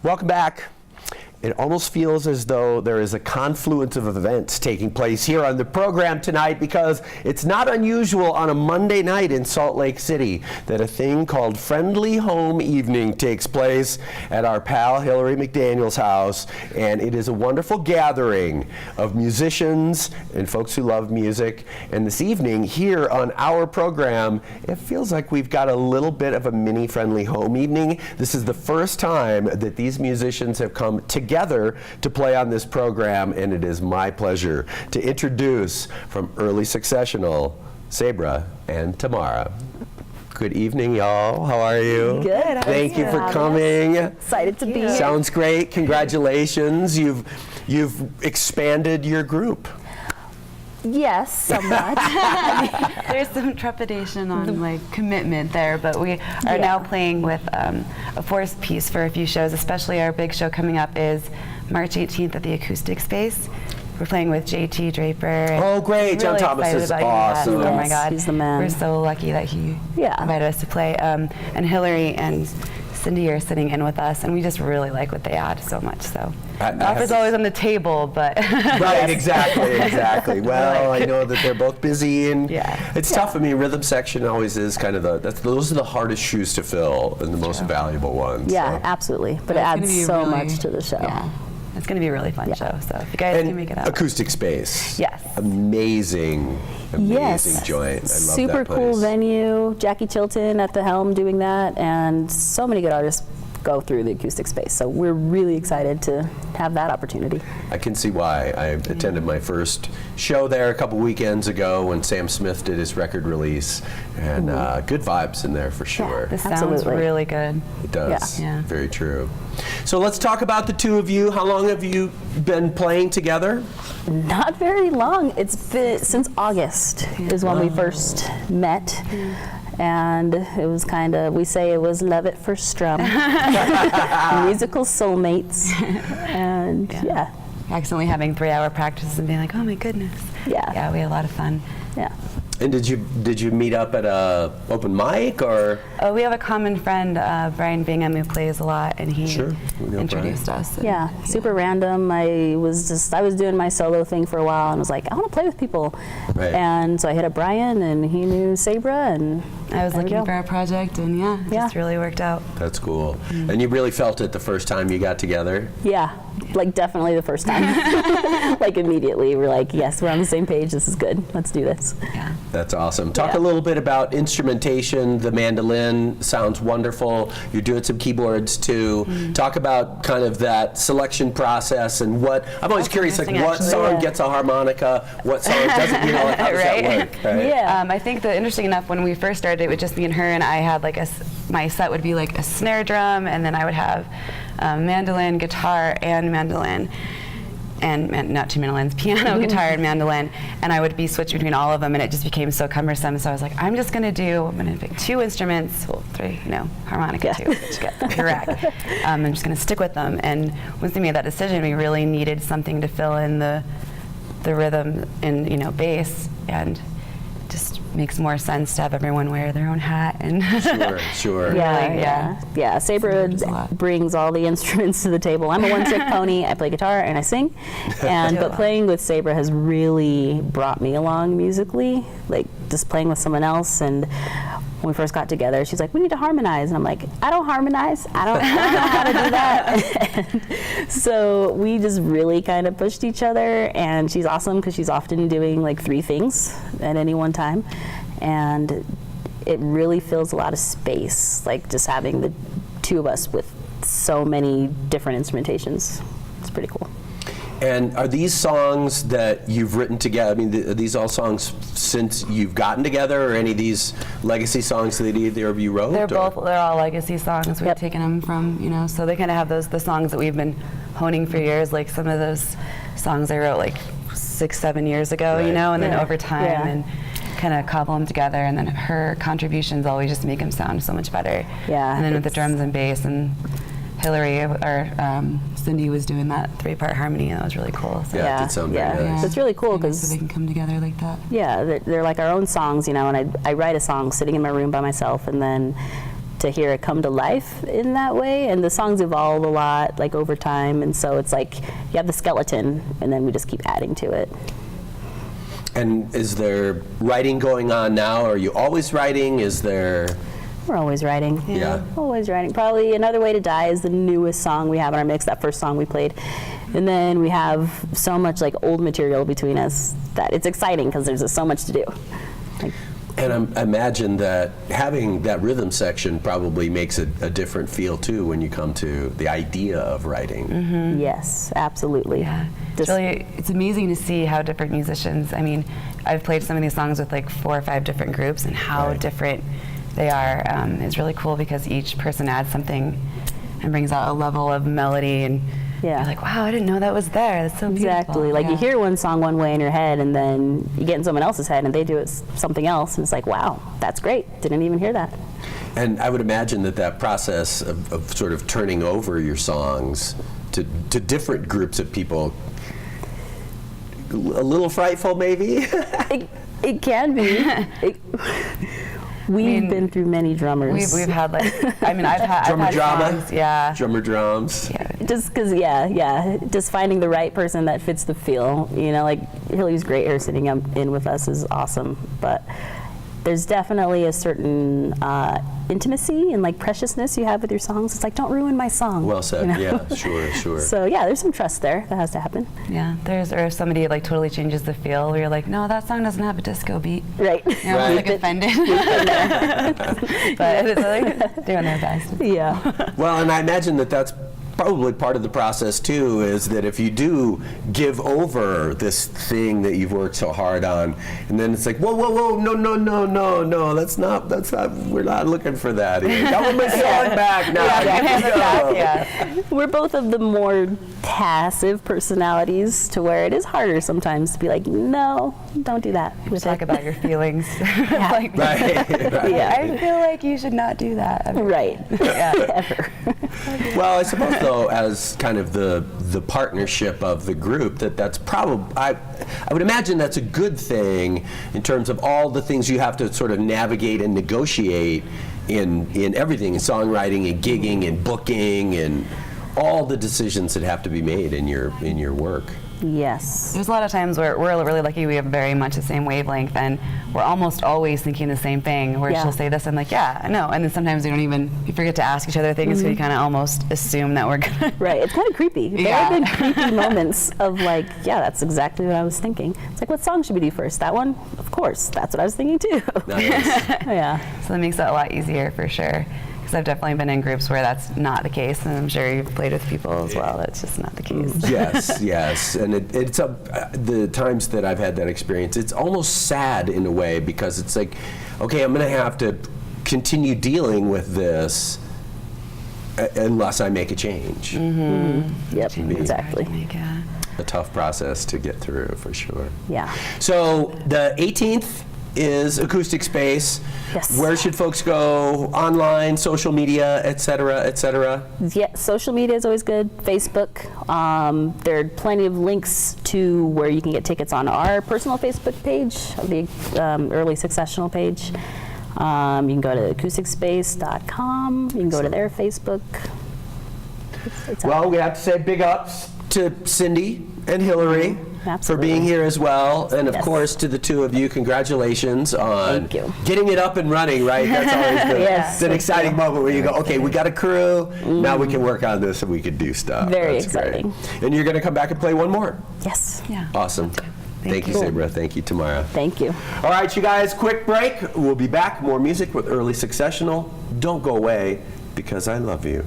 Welcome back. It almost feels as though there is a confluence of events taking place here on the program tonight, because it's not unusual on a Monday night in Salt Lake City that a thing called Friendly Home Evening takes place at our pal Hillary McDaniel's house, and it is a wonderful gathering of musicians and folks who love music. And this evening here on our program, it feels like we've got a little bit of a mini Friendly Home Evening. This is the first time that these musicians have come together to play on this program, and it is my pleasure to introduce from early Successional, Sabra and Tamara. Good evening, y'all. How are you? Good. Thank you for coming. Excited to be here. Sounds great. Congratulations. You've expanded your group. Yes, somewhat. There's some trepidation on like commitment there, but we are now playing with a forced piece for a few shows. Especially our big show coming up is March 18th at the Acoustic Space. We're playing with JT Draper. Oh, great! John Thomas is awesome. Oh my God, he's the man. We're so lucky that he invited us to play. And Hillary and Cindy are sitting in with us, and we just really like what they add so much. So offer's always on the table, but right, exactly. Well, I know that they're both busy, and it's tough. I mean, rhythm section always is kind of those are the hardest shoes to fill and the most valuable ones. Yeah, so. Absolutely. But it adds so much to the show. Yeah. It's going to be a really fun show, so if you guys can make it out. Acoustic Space. Yes. Amazing joint. I love Super that place. cool venue. Jackie Chilton at the helm doing that, and so many good artists go through the Acoustic Space. So we're really excited to have that opportunity. I can see why. I attended my first show there a couple weekends ago when Sam Smith did his record release, and good vibes in there for sure. The sound's really good. It does. Yeah. Very true. So let's talk about the two of you. How long have you been playing together? Not very long. It's been since August is when we first met. And it was kind of, we say it was love at first strum. Musical soulmates. And accidentally having 3-hour practices and being like, oh my goodness. Yeah, we had a lot of fun. Yeah. And did you meet up at a open mic, or? Oh, we have a common friend, Brian Bingham, who plays a lot, and he introduced us. Yeah, super random. I was doing my solo thing for a while and was like, I want to play with people. Right. And so I hit up Brian, and he knew Sabra, and I was looking for a project, and it just really worked out. That's cool. And you really felt it the first time you got together? Yeah, like definitely the first time. Like immediately, we're like, yes, we're on the same page. This is good. Let's do this. Yeah. That's awesome. Talk a little bit about instrumentation. The mandolin sounds wonderful. You're doing some keyboards too. Talk about kind of that selection process and what, I'm always curious, like what song gets a harmonica, what song doesn't, like how does that work? Right? Yeah. I think that interesting enough, when we first started, it would just be in her, and I had like my set would be like a snare drum, and then I would have mandolin, guitar, and mandolin. And not two mandolins, piano, guitar, and mandolin, and I would be switching between all of them, and it just became so cumbersome. So I was like, I'm going to pick 2 instruments, well, 3, harmonica too, which get correct. I'm just going to stick with them. And once we made that decision, we really needed something to fill in the rhythm and bass, and just makes more sense to have everyone wear their own hat and sure. Yeah. Sabra brings all the instruments to the table. I'm a one-trick pony. I play guitar and I sing, but playing with Sabra has really brought me along musically. Like just playing with someone else, and when we first got together, she's like, we need to harmonize. And I'm like, I don't harmonize. I don't know how to do that. So we just really kind of pushed each other, and she's awesome because she's often doing like 3 things at any one time. And it really fills a lot of space, like just having the 2 of us with so many different instrumentations. It's pretty cool. And are these songs that you've written together, I mean, are these all songs since you've gotten together, or any of these legacy songs that either of you wrote? They're all legacy songs. We've taken them from, so they kind of have the songs that we've been honing for years, like some of those songs I wrote like 6-7 years ago, and then over time, and kind of cobble them together, and then her contributions always just make them sound so much better. Yeah. And then with the drums and bass, and Hillary, or Cindy was doing that 3-part harmony, and that was really cool. So. Yeah, it did sound very nice. So it's really cool because they can come together like that. Yeah, they're like our own songs, and I write a song sitting in my room by myself, and then to hear it come to life in that way. And the songs evolve a lot, like over time, and so it's like you have the skeleton, and then we just keep adding to it. And is there writing going on now? Are you always writing? Is there? We're always writing. Yeah. Always writing. Probably Another Way to Die is the newest song we have in our mix, that first song we played. And then we have so much like old material between us that it's exciting because there's just so much to do. Like, And I imagine that having that rhythm section probably makes a different feel too when you come to the idea of writing. yes, absolutely. Yeah. Just- It's amazing to see how different musicians, I mean, I've played some of these songs with like 4 or 5 different groups, and how Right. different they are is really cool, because each person adds something and brings out a level of melody, and Yeah. you're like, wow, I didn't know that was there. That's so beautiful. Exactly. Like you hear one song one way in your head, and then you get in someone else's head, and they do it something else, and it's like, wow, that's great. Didn't even hear that. And I would imagine that process of sort of turning over your songs to different groups of people, a little frightful maybe? It can be. We've been through many drummers. We've had like, I mean, I've had Drama, songs, yeah. Drummer drums. Yeah. Just because, just finding the right person that fits the feel. You know, like Hillary's great here sitting in with us is awesome, but there's definitely a certain intimacy and like preciousness you have with your songs. It's like, don't ruin my song. Well said. you know? Yeah, sure. So yeah, there's some trust there that has to happen. Yeah, or if somebody like totally changes the feel, where you're like, no, that song doesn't have a disco beat. Right. You're almost like offended. But it's like doing their best. Yeah. Well, and I imagine that's probably part of the process too, is that if you do give over this thing that you've worked so hard on, and then it's like, whoa, no, that's not, we're not looking for that here. I want my song back now. Yeah. We're both of the more passive personalities, to where it is harder sometimes to be like, no, don't do that. We talk about your feelings. Like, Right. Yeah. I feel like you should not do that. Right. Yeah. Ever. Well, I suppose though, as kind of the partnership of the group, that's probably, I would imagine that's a good thing in terms of all the things you have to sort of navigate and negotiate in everything, in songwriting and gigging and booking and all the decisions that have to be made in your work. Yes. There's a lot of times where we're really lucky, we have very much the same wavelength, and we're almost always thinking the same thing, where Yeah. she'll say this, I'm like, yeah, I know, and then sometimes we forget to ask each other things, so we kind of almost assume that we're gonna. Right. It's kind of creepy. There Yeah. have been creepy moments of like, yeah, that's exactly what I was thinking. It's like, what song should we do first? That one? Of course. That's what I was thinking too. Nice. Yeah. So that makes it a lot easier for sure. Because I've definitely been in groups where that's not the case, and I'm sure you've played with people as well. That's just not the case. Yes, and it's the times that I've had that experience, it's almost sad in a way, because it's like, okay, I'm going to have to continue dealing with this unless I make a change. Yep. Exactly. Yeah. A tough process to get through, for sure. Yeah. So the 18th is Acoustic Space. Yes. Where should folks go? Online, social media, et cetera, et cetera? Yeah, social media is always good. Facebook. There are plenty of links to where you can get tickets on our personal Facebook page, the early Successional page. You can go to acousticspace.com. You can go to their Facebook. It's Well, we have to say big ups to Cindy and Hillary for Absolutely. being here as well. And of Yes. course, to the two of you, congratulations on Thank you. getting it up and running, right? That's always Yes, it's an thank exciting moment where you go, okay, we got a crew, now we can work on this and we can do stuff. Very That's exciting. Great. And you're going to come back and play one more. Yes. Yeah. Awesome. Thank you, you. Sabra. Thank you, Tamara. Thank you. All right, you guys, quick break. We'll be back. More music with Early Successional. Don't go away, because I love you.